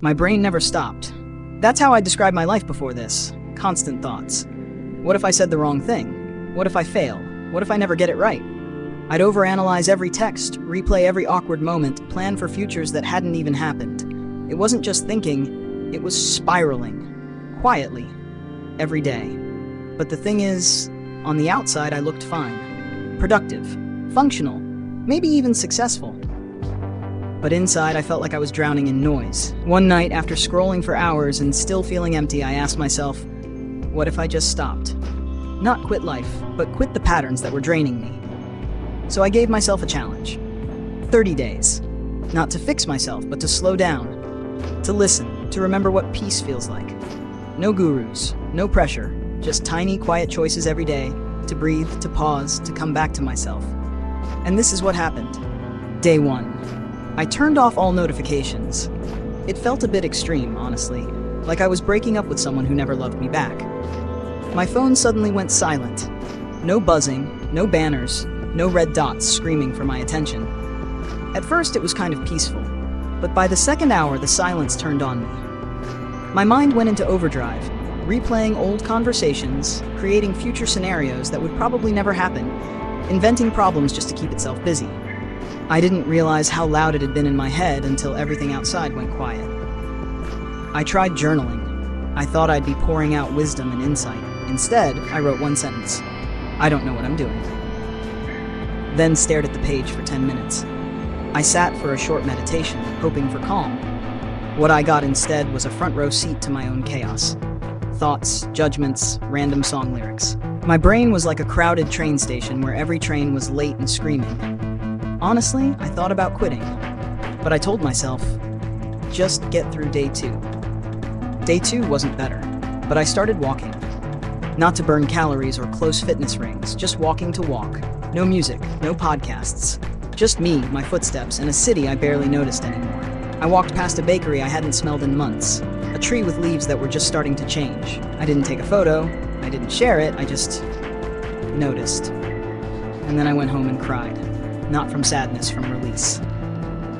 My brain never stopped. That's how I described my life before this. Constant thoughts. What if I said the wrong thing? What if I fail? What if I never get it right? I'd overanalyze every text, replay every awkward moment, plan for futures that hadn't even happened. It wasn't just thinking, it was spiraling. Quietly. Every day. But the thing is, on the outside I looked fine. Productive. Functional. Maybe even successful. But inside I felt like I was drowning in noise. One night, after scrolling for hours and still feeling empty, I asked myself, what if I just stopped? Not quit life, but quit the patterns that were draining me. So I gave myself a challenge. 30 days. Not to fix myself, but to slow down. To listen, to remember what peace feels like. No gurus, no pressure, just tiny, quiet choices every day, to breathe, to pause, to come back to myself. And this is what happened. Day 1. I turned off all notifications. It felt a bit extreme, honestly, like I was breaking up with someone who never loved me back. My phone suddenly went silent. No buzzing, no banners, no red dots screaming for my attention. At first it was kind of peaceful, but by the second hour the silence turned on me. My mind went into overdrive, replaying old conversations, creating future scenarios that would probably never happen, inventing problems just to keep itself busy. I didn't realize how loud it had been in my head until everything outside went quiet. I tried journaling. I thought I'd be pouring out wisdom and insight. Instead, I wrote one sentence. I don't know what I'm doing. Then stared at the page for 10 minutes. I sat for a short meditation, hoping for calm. What I got instead was a front row seat to my own chaos. Thoughts, judgments, random song lyrics. My brain was like a crowded train station where every train was late and screaming. Honestly, I thought about quitting, but I told myself, just get through day 2. Day 2 wasn't better, but I started walking. Not to burn calories or close fitness rings, just walking to walk. No music, no podcasts. Just me, my footsteps, and a city I barely noticed anymore. I walked past a bakery I hadn't smelled in months, a tree with leaves that were just starting to change. I didn't take a photo, I didn't share it, I just noticed. And then I went home and cried. Not from sadness, from release.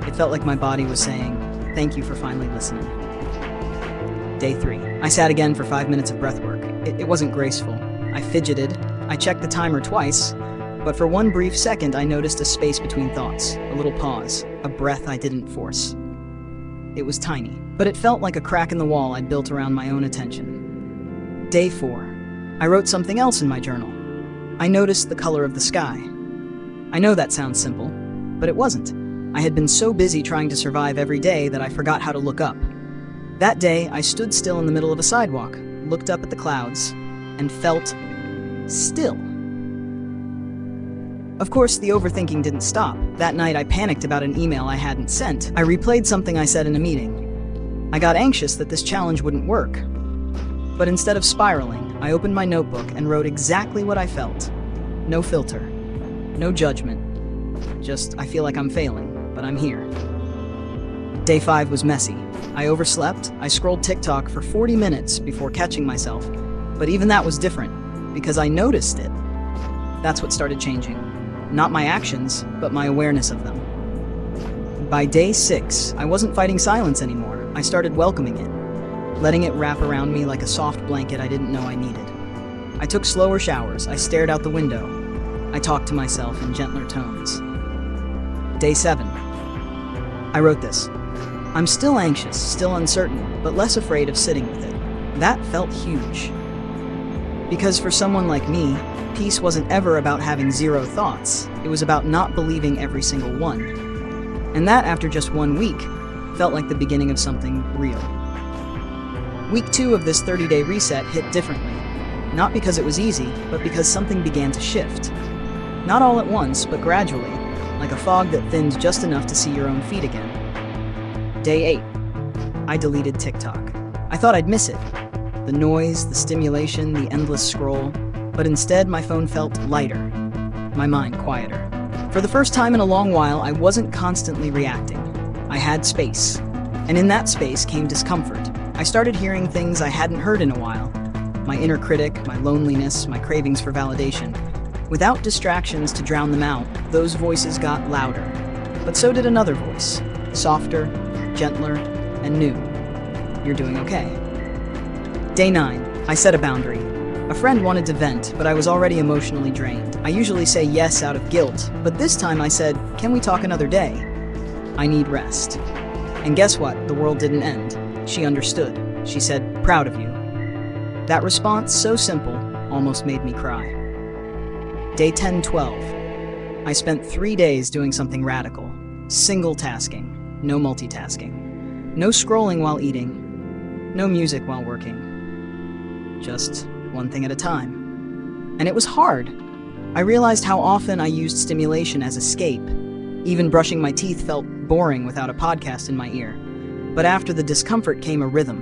It felt like my body was saying, thank you for finally listening. Day 3. I sat again for 5 minutes of breathwork. It wasn't graceful. I fidgeted. I checked the timer twice, but for one brief second I noticed a space between thoughts, a little pause, a breath I didn't force. It was tiny, but it felt like a crack in the wall I'd built around my own attention. Day 4. I wrote something else in my journal. I noticed the color of the sky. I know that sounds simple, but it wasn't. I had been so busy trying to survive every day that I forgot how to look up. That day, I stood still in the middle of a sidewalk, looked up at the clouds, and felt still. Of course, the overthinking didn't stop. That night, I panicked about an email I hadn't sent. I replayed something I said in a meeting. I got anxious that this challenge wouldn't work. But instead of spiraling, I opened my notebook and wrote exactly what I felt. No filter. No judgment. Just, I feel like I'm failing, but I'm here. Day 5 was messy. I overslept. I scrolled TikTok for 40 minutes before catching myself. But even that was different, because I noticed it. That's what started changing. Not my actions, but my awareness of them. By day 6, I wasn't fighting silence anymore. I started welcoming it, letting it wrap around me like a soft blanket I didn't know I needed. I took slower showers. I stared out the window. I talked to myself in gentler tones. Day 7. I wrote this. I'm still anxious, still uncertain, but less afraid of sitting with it. That felt huge. Because for someone like me, peace wasn't ever about having zero thoughts. It was about not believing every single one. And that, after just 1 week, felt like the beginning of something real. Week 2 of this 30-day reset hit differently. Not because it was easy, but because something began to shift. Not all at once, but gradually, like a fog that thins just enough to see your own feet again. Day 8. I deleted TikTok. I thought I'd miss it. The noise, the stimulation, the endless scroll. But instead, my phone felt lighter. My mind quieter. For the first time in a long while, I wasn't constantly reacting. I had space. And in that space came discomfort. I started hearing things I hadn't heard in a while. My inner critic, my loneliness, my cravings for validation. Without distractions to drown them out, those voices got louder. But so did another voice, softer, gentler, and new. You're doing okay. Day 9. I set a boundary. A friend wanted to vent, but I was already emotionally drained. I usually say yes out of guilt, but this time I said, "Can we talk another day? I need rest." And guess what? The world didn't end. She understood. She said, "Proud of you." That response, so simple, almost made me cry. Day 10-12. I spent 3 days doing something radical. Single tasking. No multitasking. No scrolling while eating. No music while working. Just one thing at a time. And it was hard. I realized how often I used stimulation as escape. Even brushing my teeth felt boring without a podcast in my ear. But after the discomfort came a rhythm.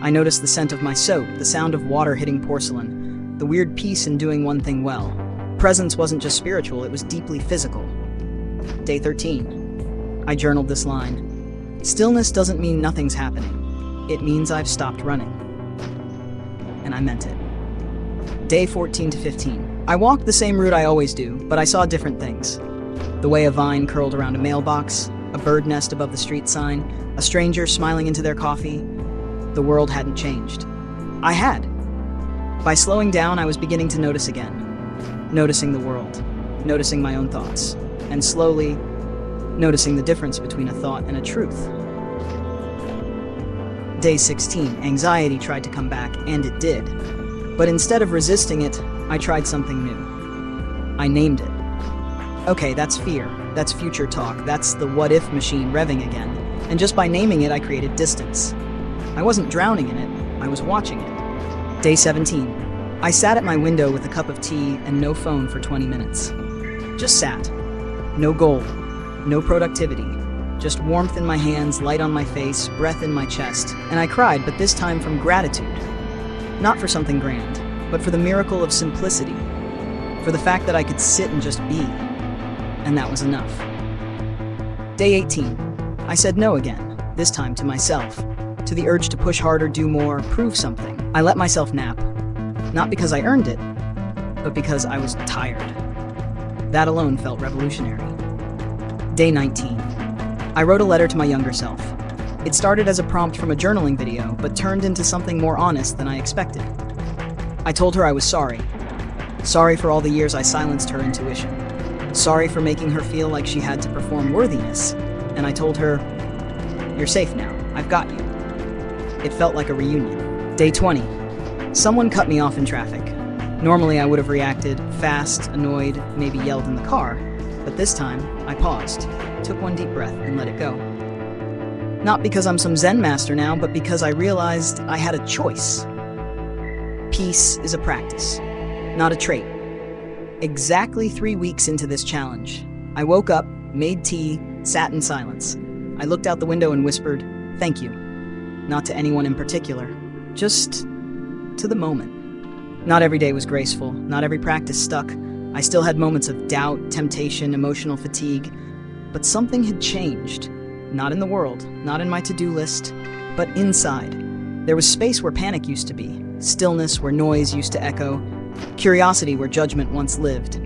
I noticed the scent of my soap, the sound of water hitting porcelain, the weird peace in doing one thing well. Presence wasn't just spiritual, it was deeply physical. Day 13. I journaled this line. Stillness doesn't mean nothing's happening. It means I've stopped running. And I meant it. Day 14-15. I walked the same route I always do, but I saw different things. The way a vine curled around a mailbox, a bird nest above the street sign, a stranger smiling into their coffee. The world hadn't changed. I had. By slowing down, I was beginning to notice again. Noticing the world, noticing my own thoughts, and slowly noticing the difference between a thought and a truth. Day 16, anxiety tried to come back, and it did. But instead of resisting it, I tried something new. I named it. Okay, that's fear. That's future talk. That's the what-if machine revving again. And just by naming it, I created distance. I wasn't drowning in it. I was watching it. Day 17. I sat at my window with a cup of tea and no phone for 20 minutes. Just sat. No goal. No productivity. Just warmth in my hands, light on my face, breath in my chest. And I cried, but this time from gratitude. Not for something grand, but for the miracle of simplicity. For the fact that I could sit and just be. And that was enough. Day 18. I said no again, this time to myself. To the urge to push harder, do more, prove something. I let myself nap. Not because I earned it, but because I was tired. That alone felt revolutionary. Day 19. I wrote a letter to my younger self. It started as a prompt from a journaling video, but turned into something more honest than I expected. I told her I was sorry. Sorry for all the years I silenced her intuition. Sorry for making her feel like she had to perform worthiness. And I told her, "You're safe now. I've got you." It felt like a reunion. Day 20. Someone cut me off in traffic. Normally I would have reacted, fast, annoyed, maybe yelled in the car. But this time, I paused, took one deep breath, and let it go. Not because I'm some Zen master now, but because I realized I had a choice. Peace is a practice, not a trait. Exactly 3 weeks into this challenge, I woke up, made tea, sat in silence. I looked out the window and whispered, "Thank you." Not to anyone in particular, just to the moment. Not every day was graceful, not every practice stuck. I still had moments of doubt, temptation, emotional fatigue, but something had changed. Not in the world, not in my to-do list, but inside. There was space where panic used to be, stillness where noise used to echo, curiosity where judgment once lived.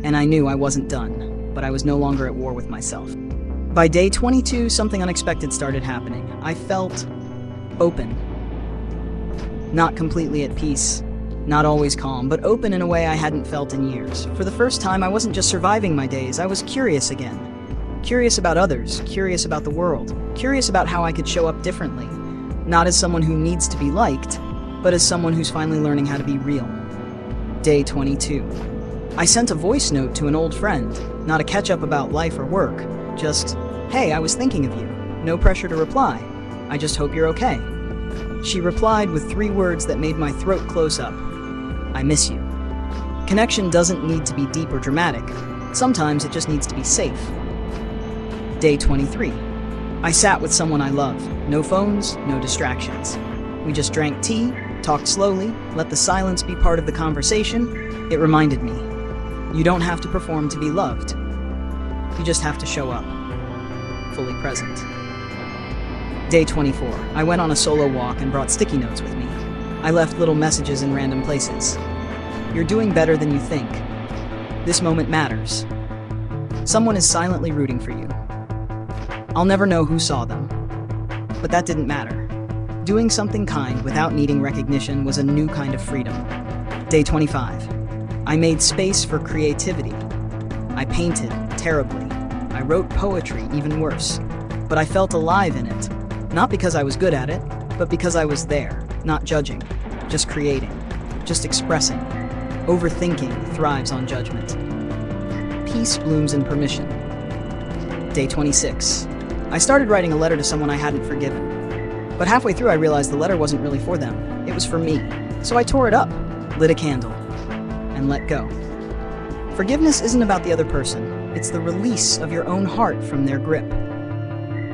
And I knew I wasn't done, but I was no longer at war with myself. By day 22, something unexpected started happening. I felt open. Not completely at peace, not always calm, but open in a way I hadn't felt in years. For the first time, I wasn't just surviving my days, I was curious again. Curious about others, curious about the world, curious about how I could show up differently. Not as someone who needs to be liked, but as someone who's finally learning how to be real. Day 22. I sent a voice note to an old friend, not a catch-up about life or work, just, "Hey, I was thinking of you." No pressure to reply. "I just hope you're okay." She replied with 3 words that made my throat close up. "I miss you." Connection doesn't need to be deep or dramatic. Sometimes it just needs to be safe. Day 23. I sat with someone I love. No phones, no distractions. We just drank tea, talked slowly, let the silence be part of the conversation. It reminded me, you don't have to perform to be loved. You just have to show up, fully present. Day 24. I went on a solo walk and brought sticky notes with me. I left little messages in random places. "You're doing better than you think. This moment matters. Someone is silently rooting for you." I'll never know who saw them, but that didn't matter. Doing something kind without needing recognition was a new kind of freedom. Day 25. I made space for creativity. I painted terribly. I wrote poetry, even worse. But I felt alive in it. Not because I was good at it, but because I was there, not judging, just creating, just expressing. Overthinking thrives on judgment. Peace blooms in permission. Day 26. I started writing a letter to someone I hadn't forgiven. But halfway through I realized the letter wasn't really for them. It was for me. So I tore it up, lit a candle, and let go. Forgiveness isn't about the other person. It's the release of your own heart from their grip.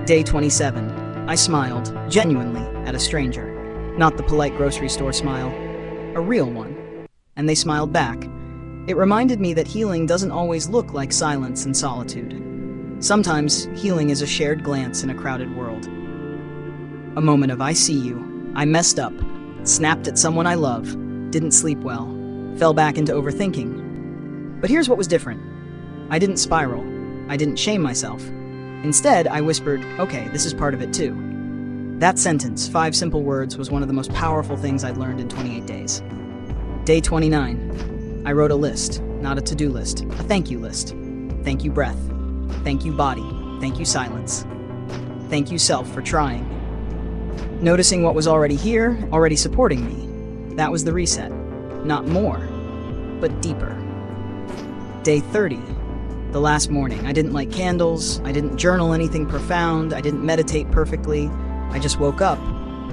Day 27. I smiled, genuinely, at a stranger. Not the polite grocery store smile, a real one. And they smiled back. It reminded me that healing doesn't always look like silence and solitude. Sometimes, healing is a shared glance in a crowded world. A moment of I see you, I messed up, snapped at someone I love, didn't sleep well, fell back into overthinking. But here's what was different. I didn't spiral. I didn't shame myself. Instead, I whispered, okay, this is part of it too. That sentence, 5 simple words, was one of the most powerful things I'd learned in 28 days. Day 29. I wrote a list, not a to-do list, a thank you list. Thank you, breath. Thank you, body. Thank you, silence. Thank you, self, for trying. Noticing what was already here, already supporting me. That was the reset. Not more, but deeper. Day 30. The last morning. I didn't light candles, I didn't journal anything profound, I didn't meditate perfectly. I just woke up,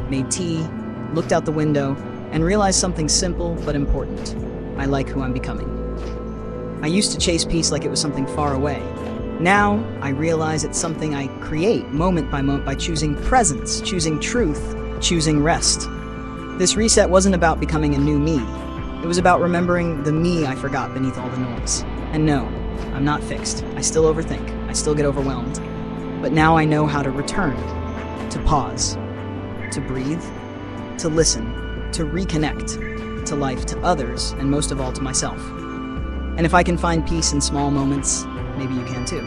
made tea, looked out the window, and realized something simple but important. I like who I'm becoming. I used to chase peace like it was something far away. Now, I realize it's something I create moment by moment by choosing presence, choosing truth, choosing rest. This reset wasn't about becoming a new me. It was about remembering the me I forgot beneath all the noise. And no, I'm not fixed. I still overthink. I still get overwhelmed. But now I know how to return, to pause, to breathe, to listen, to reconnect, to life, to others, and most of all to myself. And if I can find peace in small moments, maybe you can too.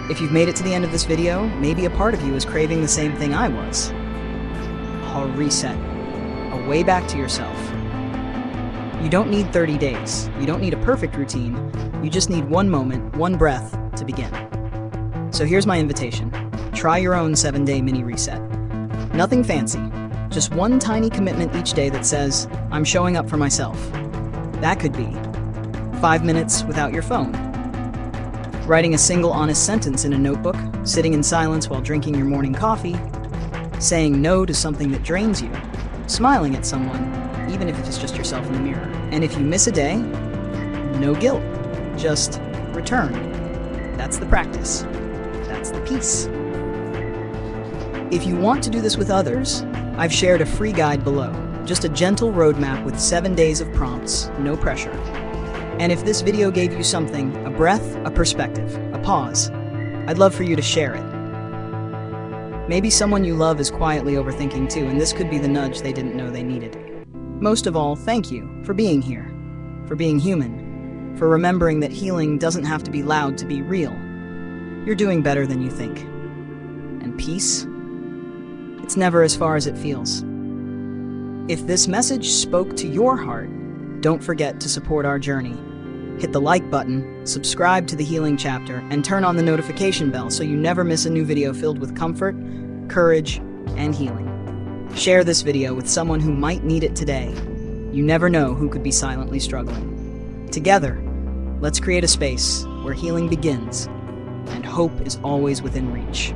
If you've made it to the end of this video, maybe a part of you is craving the same thing I was. A reset, a way back to yourself. You don't need 30 days. You don't need a perfect routine. You just need one moment, one breath to begin. So here's my invitation. Try your own 7-day mini reset. Nothing fancy, just one tiny commitment each day that says, I'm showing up for myself. That could be 5 minutes without your phone, writing a single honest sentence in a notebook, sitting in silence while drinking your morning coffee, saying no to something that drains you, smiling at someone, even if it's just yourself in the mirror. And if you miss a day, no guilt, just return. That's the practice. That's the peace. If you want to do this with others, I've shared a free guide below, just a gentle roadmap with 7 days of prompts, no pressure. And if this video gave you something, a breath, a perspective, a pause, I'd love for you to share it. Maybe someone you love is quietly overthinking too, and this could be the nudge they didn't know they needed. Most of all, thank you for being here, for being human, for remembering that healing doesn't have to be loud to be real. You're doing better than you think. And peace? It's never as far as it feels. If this message spoke to your heart, don't forget to support our journey. Hit the like button, subscribe to the Healing Chapter, and turn on the notification bell so you never miss a new video filled with comfort, courage, and healing. Share this video with someone who might need it today. You never know who could be silently struggling. Together, let's create a space where healing begins and hope is always within reach.